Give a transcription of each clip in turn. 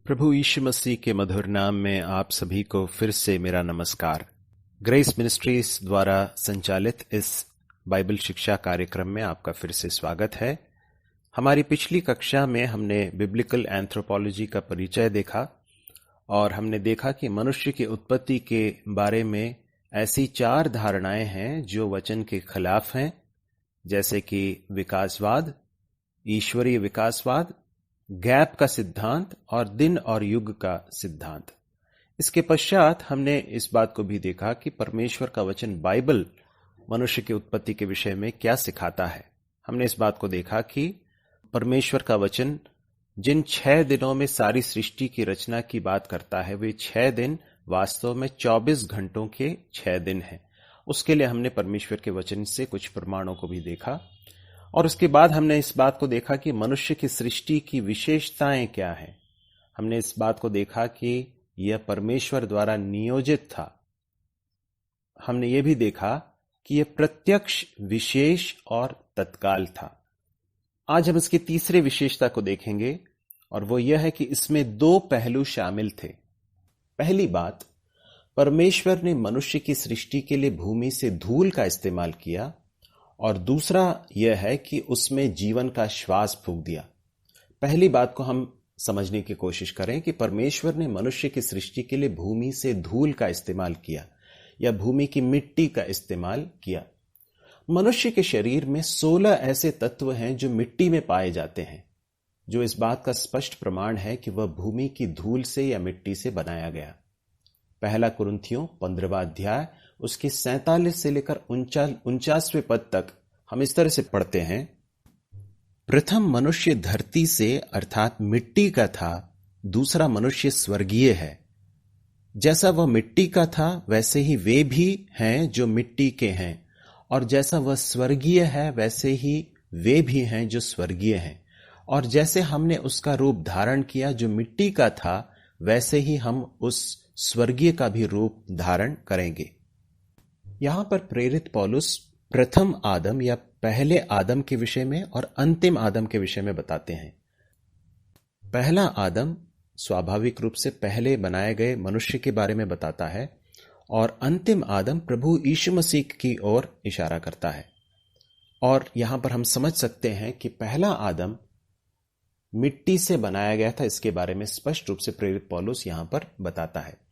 प्रभु यीशु मसीह के मधुर नाम में आप सभी को फिर से मेरा नमस्कार। ग्रेस मिनिस्ट्रीज द्वारा संचालित इस बाइबल शिक्षा कार्यक्रम में आपका फिर से स्वागत है। हमारी पिछली कक्षा में हमने बिब्लिकल एंथ्रोपोलॉजी का परिचय देखा और हमने देखा कि मनुष्य की उत्पत्ति के बारे में ऐसी 4 धारणाएं हैं जो वचन के खिलाफ हैं, जैसे कि विकासवाद, ईश्वरीय विकासवाद, गैप का सिद्धांत और दिन और युग का सिद्धांत। इसके पश्चात हमने इस बात को भी देखा कि परमेश्वर का वचन बाइबल मनुष्य की उत्पत्ति के विषय में क्या सिखाता है। हमने इस बात को देखा कि परमेश्वर का वचन जिन 6 दिनों में सारी सृष्टि की रचना की बात करता है, वे 6 दिन वास्तव में 24 घंटों के 6 दिन हैं। उसके लिए हमने परमेश्वर के वचन से कुछ प्रमाणों को भी देखा और उसके बाद हमने इस बात को देखा कि मनुष्य की सृष्टि की विशेषताएं क्या हैं। हमने इस बात को देखा कि यह परमेश्वर द्वारा नियोजित था। हमने यह भी देखा कि यह प्रत्यक्ष, विशेष और तत्काल था। आज हम इसकी तीसरे विशेषता को देखेंगे और वो यह है कि इसमें 2 पहलू शामिल थे। पहली बात, परमेश्वर ने मनुष्य की सृष्टि के लिए भूमि से धूल का इस्तेमाल किया और दूसरा यह है कि उसमें जीवन का श्वास फूंक दिया। पहली बात को हम समझने की कोशिश करें कि परमेश्वर ने मनुष्य की सृष्टि के लिए भूमि से धूल का इस्तेमाल किया या भूमि की मिट्टी का इस्तेमाल किया। मनुष्य के शरीर में 16 ऐसे तत्व हैं जो मिट्टी में पाए जाते हैं, जो इस बात का स्पष्ट प्रमाण है कि वह भूमि की धूल से या मिट्टी से बनाया गया। पहला कुरिन्थियों 15वां अध्याय उसके 47 से लेकर 49वें पद तक हम इस तरह से पढ़ते हैं। प्रथम मनुष्य धरती से अर्थात मिट्टी का था, दूसरा मनुष्य स्वर्गीय है। जैसा वह मिट्टी का था वैसे ही वे भी हैं जो मिट्टी के हैं, और जैसा वह स्वर्गीय है वैसे ही वे भी हैं जो स्वर्गीय हैं। और जैसे हमने उसका रूप धारण किया जो मिट्टी का था, वैसे ही हम उस स्वर्गीय का भी रूप धारण करेंगे। यहां पर प्रेरित पौलुस प्रथम आदम या पहले आदम के विषय में और अंतिम आदम के विषय में बताते हैं। पहला आदम स्वाभाविक रूप से पहले बनाए गए मनुष्य के बारे में बताता है और अंतिम आदम प्रभु यीशु मसीह की ओर इशारा करता है। और यहां पर हम समझ सकते हैं कि पहला आदम मिट्टी से बनाया गया था, इसके बारे में स्पष्ट रूप से प्रेरित पौलुस यहां पर बताता है।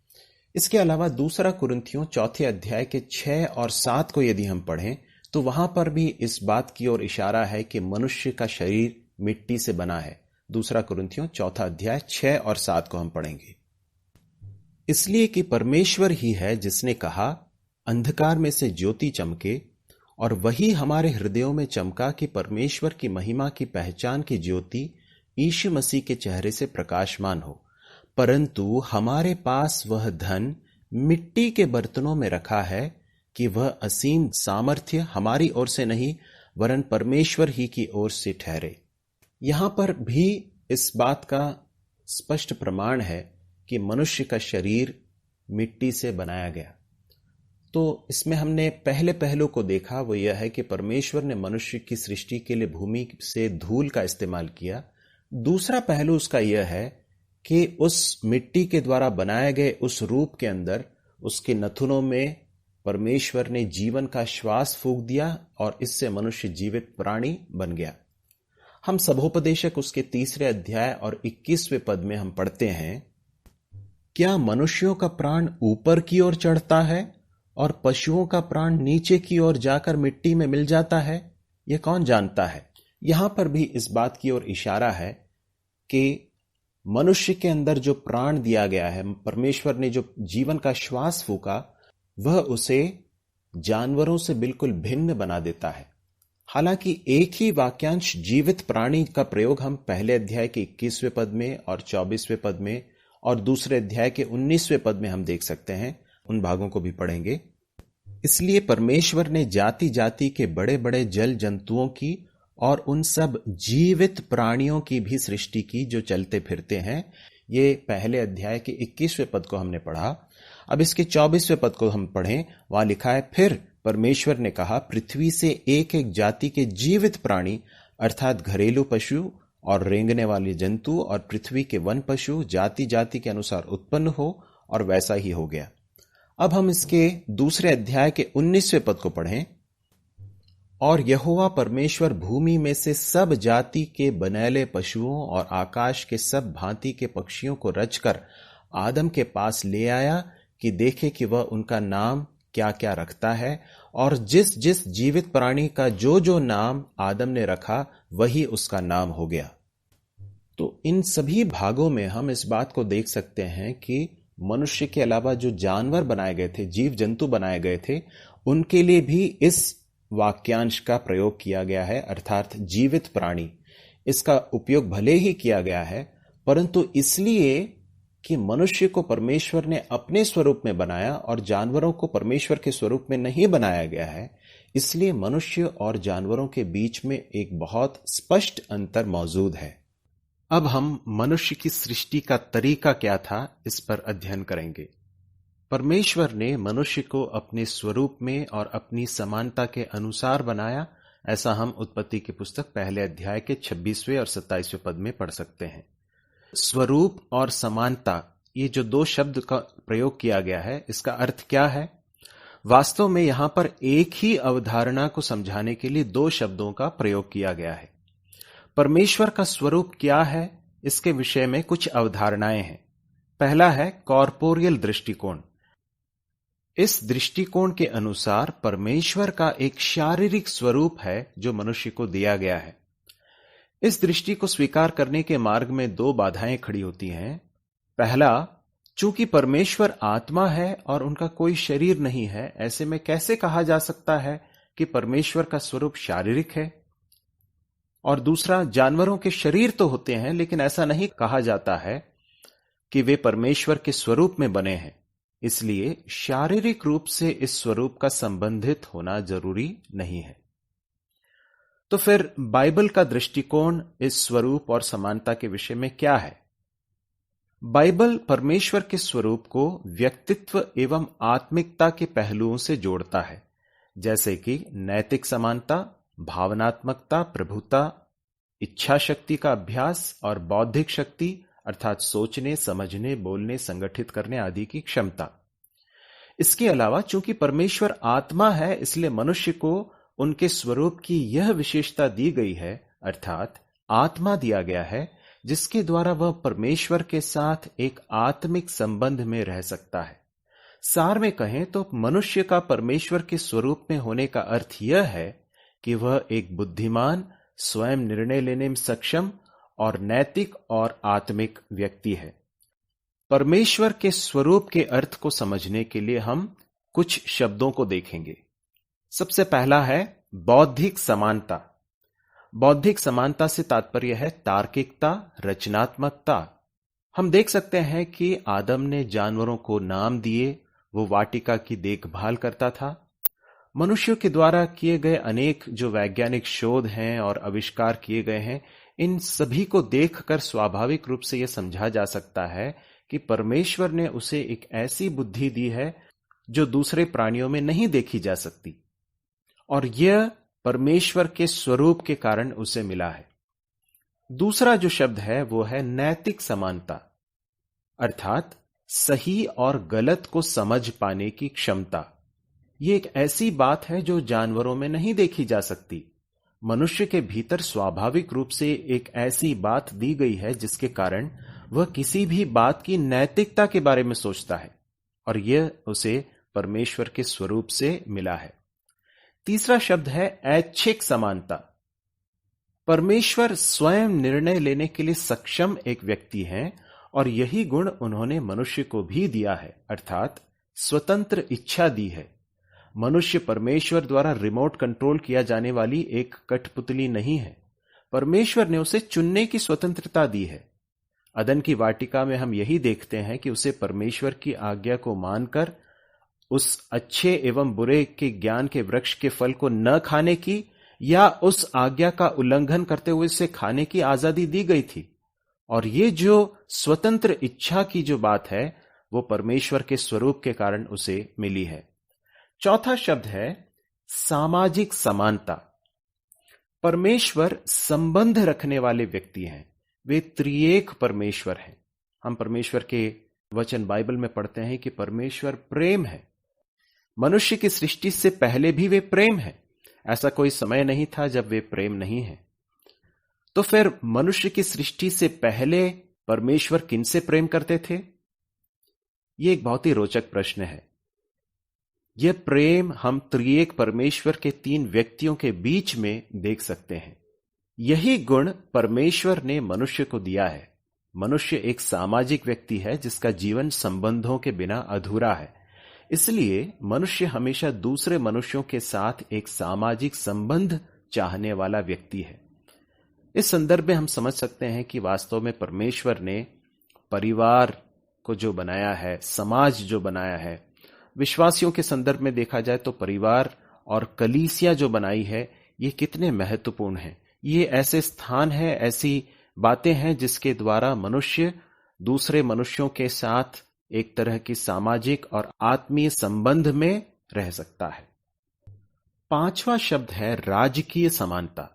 इसके अलावा दूसरा कुरिन्थियों 4 अध्याय के 6 और 7 को यदि हम पढ़ें तो वहां पर भी इस बात की ओर इशारा है कि मनुष्य का शरीर मिट्टी से बना है। दूसरा कुरिन्थियों 4 अध्याय 6 और 7 को हम पढ़ेंगे। इसलिए कि परमेश्वर ही है जिसने कहा, अंधकार में से ज्योति चमके, और वही हमारे हृदयों में चमका कि परमेश्वर की महिमा की पहचान की ज्योति यीशु मसीह के चेहरे से प्रकाशमान हो। परंतु हमारे पास वह धन मिट्टी के बर्तनों में रखा है कि वह असीम सामर्थ्य हमारी ओर से नहीं वरन परमेश्वर ही की ओर से ठहरे। यहां पर भी इस बात का स्पष्ट प्रमाण है कि मनुष्य का शरीर मिट्टी से बनाया गया। तो इसमें हमने पहले पहलू को देखा, वो यह है कि परमेश्वर ने मनुष्य की सृष्टि के लिए भूमि से धूल का इस्तेमाल किया। दूसरा पहलू उसका यह है कि उस मिट्टी के द्वारा बनाए गए उस रूप के अंदर उसके नथुनों में परमेश्वर ने जीवन का श्वास फूंक दिया और इससे मनुष्य जीवित प्राणी बन गया। हम सभोपदेशक उसके 3 अध्याय और 21वें पद में हम पढ़ते हैं, क्या मनुष्यों का प्राण ऊपर की ओर चढ़ता है और पशुओं का प्राण नीचे की ओर जाकर मिट्टी में मिल जाता है? यह कौन जानता है? यहां पर भी इस बात की ओर इशारा है कि मनुष्य के अंदर जो प्राण दिया गया है, परमेश्वर ने जो जीवन का श्वास फूंका, वह उसे जानवरों से बिल्कुल भिन्न बना देता है। हालांकि एक ही वाक्यांश जीवित प्राणी का प्रयोग हम पहले अध्याय के 21वें पद में और 24वें पद में और दूसरे अध्याय के 19वें पद में हम देख सकते हैं। उन भागों को भी पढ़ेंगे। इसलिए परमेश्वर ने जाति जाति के बड़े बड़े जल जंतुओं की और उन सब जीवित प्राणियों की भी सृष्टि की जो चलते फिरते हैं। ये पहले अध्याय के 21वें पद को हमने पढ़ा। अब इसके 24वें पद को हम पढ़ें। वहां लिखा है, फिर परमेश्वर ने कहा, पृथ्वी से एक एक जाति के जीवित प्राणी अर्थात घरेलू पशु और रेंगने वाले जंतु और पृथ्वी के वन पशु जाति जाति के अनुसार उत्पन्न हो, और वैसा ही हो गया। अब हम इसके दूसरे अध्याय के 19वें पद को पढ़ें। और यहोवा परमेश्वर भूमि में से सब जाति के बनैले पशुओं और आकाश के सब भांति के पक्षियों को रचकर आदम के पास ले आया कि देखे कि वह उनका नाम क्या क्या रखता है। और जिस जिस जीवित प्राणी का जो जो नाम आदम ने रखा वही उसका नाम हो गया। तो इन सभी भागों में हम इस बात को देख सकते हैं कि मनुष्य के अलावा जो जानवर बनाए गए थे, जीव जंतु बनाए गए थे, उनके लिए भी इस वाक्यांश का प्रयोग किया गया है, अर्थात जीवित प्राणी। इसका उपयोग भले ही किया गया है, परंतु इसलिए कि मनुष्य को परमेश्वर ने अपने स्वरूप में बनाया और जानवरों को परमेश्वर के स्वरूप में नहीं बनाया गया है, इसलिए मनुष्य और जानवरों के बीच में एक बहुत स्पष्ट अंतर मौजूद है। अब हम मनुष्य की सृष्टि का तरीका क्या था, इस पर अध्ययन करेंगे। परमेश्वर ने मनुष्य को अपने स्वरूप में और अपनी समानता के अनुसार बनाया। ऐसा हम उत्पत्ति की पुस्तक पहले अध्याय के 26वें और 27वें पद में पढ़ सकते हैं। स्वरूप और समानता, ये जो दो शब्द का प्रयोग किया गया है, इसका अर्थ क्या है? वास्तव में यहां पर एक ही अवधारणा को समझाने के लिए दो शब्दों का प्रयोग किया गया है। परमेश्वर का स्वरूप क्या है, इसके विषय में कुछ अवधारणाएं हैं। पहला है कॉर्पोरियल दृष्टिकोण। इस दृष्टिकोण के अनुसार परमेश्वर का एक शारीरिक स्वरूप है जो मनुष्य को दिया गया है। इस दृष्टि को स्वीकार करने के मार्ग में दो बाधाएं खड़ी होती हैं। पहला, चूंकि परमेश्वर आत्मा है और उनका कोई शरीर नहीं है, ऐसे में कैसे कहा जा सकता है कि परमेश्वर का स्वरूप शारीरिक है? और दूसरा, जानवरों के शरीर तो होते हैं, लेकिन ऐसा नहीं कहा जाता है कि वे परमेश्वर के स्वरूप में बने हैं। इसलिए शारीरिक रूप से इस स्वरूप का संबंधित होना जरूरी नहीं है। तो फिर बाइबल का दृष्टिकोण इस स्वरूप और समानता के विषय में क्या है? बाइबल परमेश्वर के स्वरूप को व्यक्तित्व एवं आत्मिकता के पहलुओं से जोड़ता है, जैसे कि नैतिक समानता, भावनात्मकता, प्रभुता, इच्छा शक्ति का अभ्यास और बौद्धिक शक्ति, अर्थात सोचने, समझने, बोलने, संगठित करने आदि की क्षमता। इसके अलावा चूंकि परमेश्वर आत्मा है, इसलिए मनुष्य को उनके स्वरूप की यह विशेषता दी गई है, अर्थात आत्मा दिया गया है, जिसके द्वारा वह परमेश्वर के साथ एक आत्मिक संबंध में रह सकता है। सार में कहें तो मनुष्य का परमेश्वर के स्वरूप में होने का अर्थ यह है कि वह एक बुद्धिमान, स्वयं निर्णय लेने में सक्षम और नैतिक और आत्मिक व्यक्ति है। परमेश्वर के स्वरूप के अर्थ को समझने के लिए हम कुछ शब्दों को देखेंगे। सबसे पहला है बौद्धिक समानता। बौद्धिक समानता से तात्पर्य है तार्किकता, रचनात्मकता। हम देख सकते हैं कि आदम ने जानवरों को नाम दिए, वो वाटिका की देखभाल करता था। मनुष्यों के द्वारा किए गए अनेक जो वैज्ञानिक शोध हैं और आविष्कार किए गए हैं, इन सभी को देखकर स्वाभाविक रूप से यह समझा जा सकता है कि परमेश्वर ने उसे एक ऐसी बुद्धि दी है जो दूसरे प्राणियों में नहीं देखी जा सकती, और यह परमेश्वर के स्वरूप के कारण उसे मिला है। दूसरा जो शब्द है वो है नैतिक समानता, अर्थात सही और गलत को समझ पाने की क्षमता। यह एक ऐसी बात है जो जानवरों में नहीं देखी जा सकती। मनुष्य के भीतर स्वाभाविक रूप से एक ऐसी बात दी गई है जिसके कारण वह किसी भी बात की नैतिकता के बारे में सोचता है, और यह उसे परमेश्वर के स्वरूप से मिला है। तीसरा शब्द है ऐच्छिक समानता। परमेश्वर स्वयं निर्णय लेने के लिए सक्षम एक व्यक्ति हैं, और यही गुण उन्होंने मनुष्य को भी दिया है, अर्थात स्वतंत्र इच्छा दी है। मनुष्य परमेश्वर द्वारा रिमोट कंट्रोल किया जाने वाली एक कठपुतली नहीं है। परमेश्वर ने उसे चुनने की स्वतंत्रता दी है। अदन की वाटिका में हम यही देखते हैं कि उसे परमेश्वर की आज्ञा को मानकर उस अच्छे एवं बुरे के ज्ञान के वृक्ष के फल को न खाने की या उस आज्ञा का उल्लंघन करते हुए उसे खाने की आजादी दी गई थी। और ये जो स्वतंत्र इच्छा की जो बात है वो परमेश्वर के स्वरूप के कारण उसे मिली है। चौथा शब्द है सामाजिक समानता। परमेश्वर संबंध रखने वाले व्यक्ति हैं। वे त्रिएक परमेश्वर हैं। हम परमेश्वर के वचन बाइबल में पढ़ते हैं कि परमेश्वर प्रेम है। मनुष्य की सृष्टि से पहले भी वे प्रेम है। ऐसा कोई समय नहीं था जब वे प्रेम नहीं है। तो फिर मनुष्य की सृष्टि से पहले परमेश्वर किनसे प्रेम करते थे? यह एक बहुत ही रोचक प्रश्न है। यह प्रेम हम त्रिएक परमेश्वर के तीन व्यक्तियों के बीच में देख सकते हैं। यही गुण परमेश्वर ने मनुष्य को दिया है। मनुष्य एक सामाजिक व्यक्ति है जिसका जीवन संबंधों के बिना अधूरा है। इसलिए मनुष्य हमेशा दूसरे मनुष्यों के साथ एक सामाजिक संबंध चाहने वाला व्यक्ति है। इस संदर्भ में हम समझ सकते हैं कि वास्तव में परमेश्वर ने परिवार को जो बनाया है, समाज जो बनाया है, विश्वासियों के संदर्भ में देखा जाए तो परिवार और कलीसिया जो बनाई है, ये कितने महत्वपूर्ण हैं। ये ऐसे स्थान है, ऐसी बातें हैं जिसके द्वारा मनुष्य दूसरे मनुष्यों के साथ एक तरह की सामाजिक और आत्मीय संबंध में रह सकता है। पांचवा शब्द है राजकीय समानता।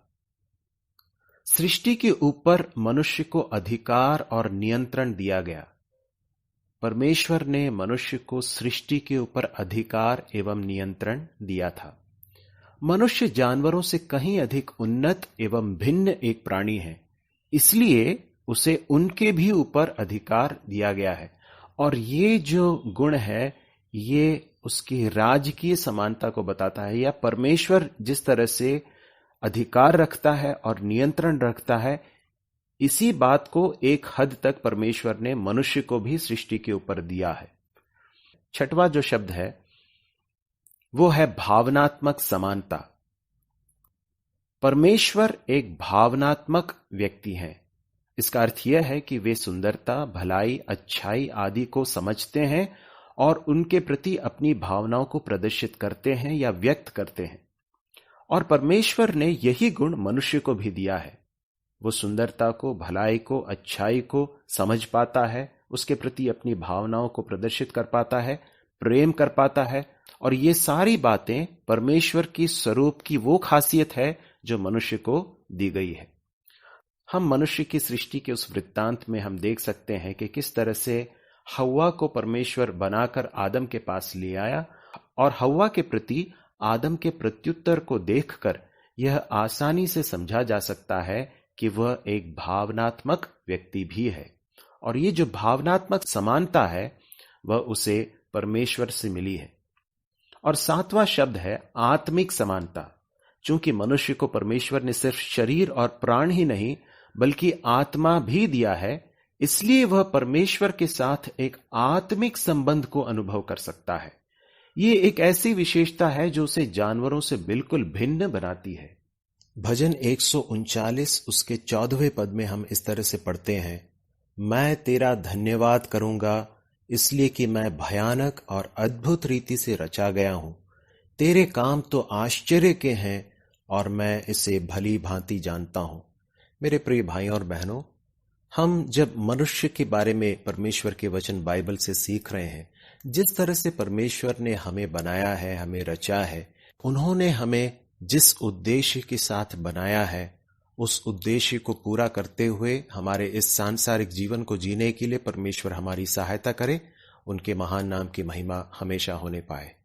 सृष्टि के ऊपर मनुष्य को अधिकार और नियंत्रण दिया गया। परमेश्वर ने मनुष्य को सृष्टि के ऊपर अधिकार एवं नियंत्रण दिया था। मनुष्य जानवरों से कहीं अधिक उन्नत एवं भिन्न एक प्राणी है, इसलिए उसे उनके भी ऊपर अधिकार दिया गया है। और ये जो गुण है, ये उसकी राजकीय समानता को बताता है, या परमेश्वर जिस तरह से अधिकार रखता है और नियंत्रण रखता है, इसी बात को एक हद तक परमेश्वर ने मनुष्य को भी सृष्टि के ऊपर दिया है। छठवां जो शब्द है वो है भावनात्मक समानता। परमेश्वर एक भावनात्मक व्यक्ति है। इसका अर्थ यह है कि वे सुंदरता, भलाई, अच्छाई आदि को समझते हैं और उनके प्रति अपनी भावनाओं को प्रदर्शित करते हैं या व्यक्त करते हैं। और परमेश्वर ने यही गुण मनुष्य को भी दिया है। वो सुंदरता को, भलाई को, अच्छाई को समझ पाता है, उसके प्रति अपनी भावनाओं को प्रदर्शित कर पाता है, प्रेम कर पाता है। और ये सारी बातें परमेश्वर की स्वरूप की वो खासियत है जो मनुष्य को दी गई है। हम मनुष्य की सृष्टि के उस वृत्तांत में हम देख सकते हैं कि किस तरह से हव्वा को परमेश्वर बनाकर आदम के पास ले आया, और हव्वा के प्रति आदम के प्रत्युत्तर को देखकर यह आसानी से समझा जा सकता है कि वह एक भावनात्मक व्यक्ति भी है। और ये जो भावनात्मक समानता है वह उसे परमेश्वर से मिली है। और सातवां शब्द है आत्मिक समानता। चूंकि मनुष्य को परमेश्वर ने सिर्फ शरीर और प्राण ही नहीं बल्कि आत्मा भी दिया है, इसलिए वह परमेश्वर के साथ एक आत्मिक संबंध को अनुभव कर सकता है। ये एक ऐसी विशेषता है जो उसे जानवरों से बिल्कुल भिन्न बनाती है। भजन 139 उसके 14वें पद में हम इस तरह से पढ़ते हैं, मैं तेरा धन्यवाद करूंगा इसलिए कि मैं भयानक और अद्भुत रीति से रचा गया हूं। तेरे काम तो आश्चर्य के हैं और मैं इसे भली भांति जानता हूं। मेरे प्रिय भाई और बहनों, हम जब मनुष्य के बारे में परमेश्वर के वचन बाइबल से सीख रहे हैं, जिस तरह से परमेश्वर ने हमें बनाया है, हमें रचा है, उन्होंने हमें जिस उद्देश्य के साथ बनाया है, उस उद्देश्य को पूरा करते हुए हमारे इस सांसारिक जीवन को जीने के लिए परमेश्वर हमारी सहायता करे। उनके महान नाम की महिमा हमेशा होने पाए।